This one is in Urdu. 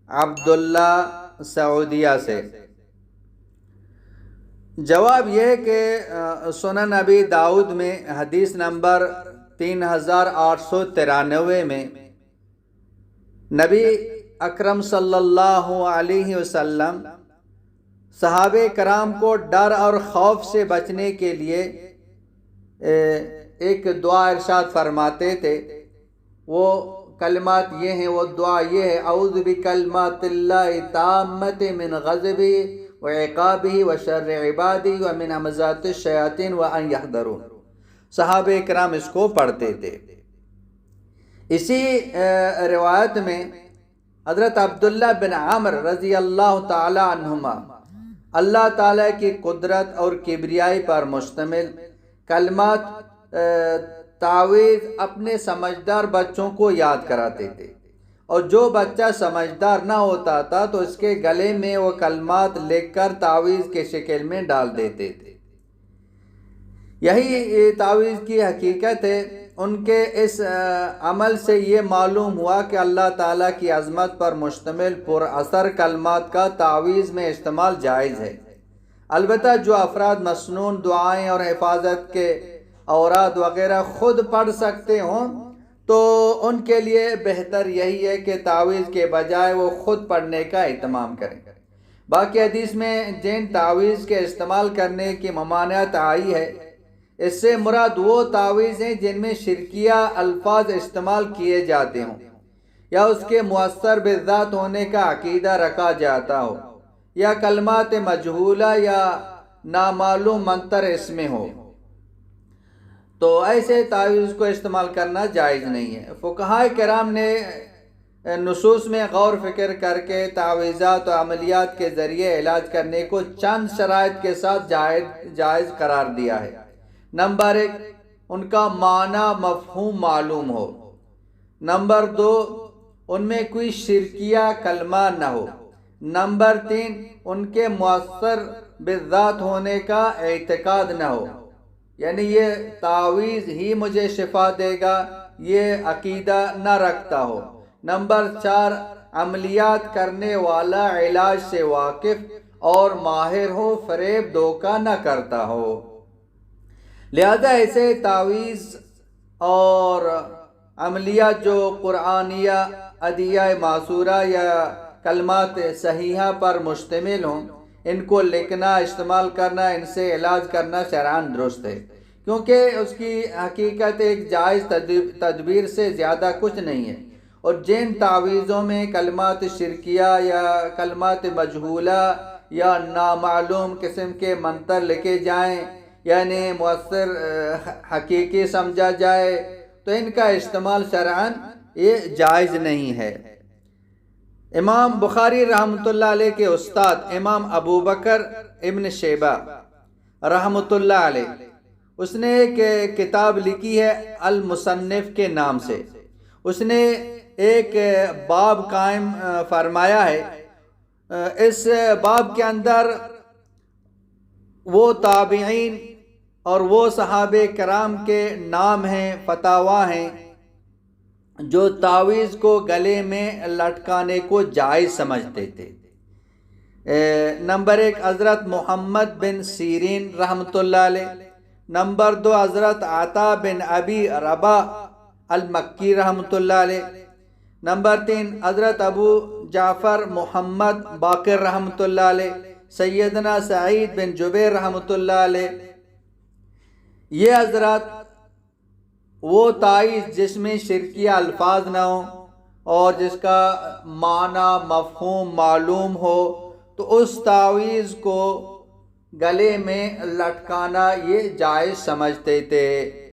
عبداللہ سعودیہ سے۔ جواب یہ ہے کہ سنن ابی داؤد میں حدیث نمبر 3893 میں نبی اکرم صلی اللہ علیہ وسلم صحابہ کرام کو ڈر اور خوف سے بچنے کے لیے ایک دعا ارشاد فرماتے تھے۔ وہ کلمات یہ ہیں، وہ دعا یہ ہے: اعوذ بکلمات اللہ التامۃ من غضبہ وعقابہ وشر عبادہ ومن همزات الشیاطین وان یحضرون۔ صحابہ کرام اس کو پڑھتے تھے۔ اسی روایت میں حضرت عبداللہ بن عمر رضی اللہ تعالی عنہما اللہ تعالیٰ کی قدرت اور کبریائی پر مشتمل کلمات تعویذ اپنے سمجھدار بچوں کو یاد کراتے تھے، اور جو بچہ سمجھدار نہ ہوتا تھا تو اس کے گلے میں وہ کلمات لکھ کر تعویذ کے شکل میں ڈال دیتے تھے۔ یہی تعویذ کی حقیقت ہے۔ ان کے اس عمل سے یہ معلوم ہوا کہ اللہ تعالیٰ کی عظمت پر مشتمل پر اثر کلمات کا تعویذ میں استعمال جائز ہے۔ البتہ جو افراد مسنون دعائیں اور حفاظت کے اوراد وغیرہ خود پڑھ سکتے ہوں تو ان کے لیے بہتر یہی ہے کہ تعویذ کے بجائے وہ خود پڑھنے کا اہتمام کریں۔ باقی حدیث میں جن تعویذ کے استعمال کرنے کی ممانعت آئی ہے، اس سے مراد وہ تعویذ ہیں جن میں شرکیہ الفاظ استعمال کیے جاتے ہوں، یا اس کے مؤثر بالذات ہونے کا عقیدہ رکھا جاتا ہو، یا کلمات مجہولہ یا نامعلوم منتر اس میں ہو، تو ایسے تعویذ کو استعمال کرنا جائز نہیں ہے۔ فقہائے کرام نے نصوص میں غور فکر کر کے تعویذات و عملیات کے ذریعے علاج کرنے کو چند شرائط کے ساتھ جائز قرار دیا ہے۔ نمبر 1، ان کا معنی مفہوم معلوم ہو۔ نمبر 2، ان میں کوئی شرکیہ کلمہ نہ ہو۔ نمبر 3، ان کے مؤثر بالذات ہونے کا اعتقاد نہ ہو، یعنی یہ تعویذ ہی مجھے شفا دے گا، یہ عقیدہ نہ رکھتا ہو۔ نمبر 4، عملیات کرنے والا علاج سے واقف اور ماہر ہو، فریب دھوکہ نہ کرتا ہو۔ لہذا ایسے تعویذ اور عملیات جو قرآنیہ، ادعیہ معصورہ یا کلمات صحیحہ پر مشتمل ہوں، ان کو لکھنا، استعمال کرنا، ان سے علاج کرنا شرعاً درست ہے، کیونکہ اس کی حقیقت ایک جائز تدبیر سے زیادہ کچھ نہیں ہے۔ اور جن تعویذوں میں کلمات شرکیہ یا کلمات مجہولہ یا نامعلوم قسم کے منتر لکھے جائیں، یعنی مؤثر حقیقی سمجھا جائے، تو ان کا استعمال شرعاً یہ جائز نہیں ہے۔ امام بخاری رحمۃ اللہ علیہ کے استاد امام ابو بکر ابن شیبہ رحمۃ اللہ علیہ، اس نے ایک کتاب لکھی ہے المصنف کے نام سے۔ اس نے ایک باب قائم فرمایا ہے۔ اس باب کے اندر وہ تابعین اور وہ صحابہ کرام کے نام ہیں، فتاویٰ ہیں، جو تعویذ کو گلے میں لٹکانے کو جائز سمجھتے تھے۔ نمبر 1، حضرت محمد بن سیرین رحمۃ اللہ علیہ۔ نمبر 2، حضرت عطا بن ابی رباح المکی رحمۃ اللہ علیہ۔ نمبر 3، حضرت ابو جعفر محمد باقر رحمۃ اللہ علیہ۔ سیدنا سعید بن جبیر رحمۃ اللہ علیہ۔ یہ حضرات وہ تعویذ جس میں شرکیہ الفاظ نہ ہوں اور جس کا معنی مفہوم معلوم ہو، تو اس تعویذ کو گلے میں لٹکانا یہ جائز سمجھتے تھے۔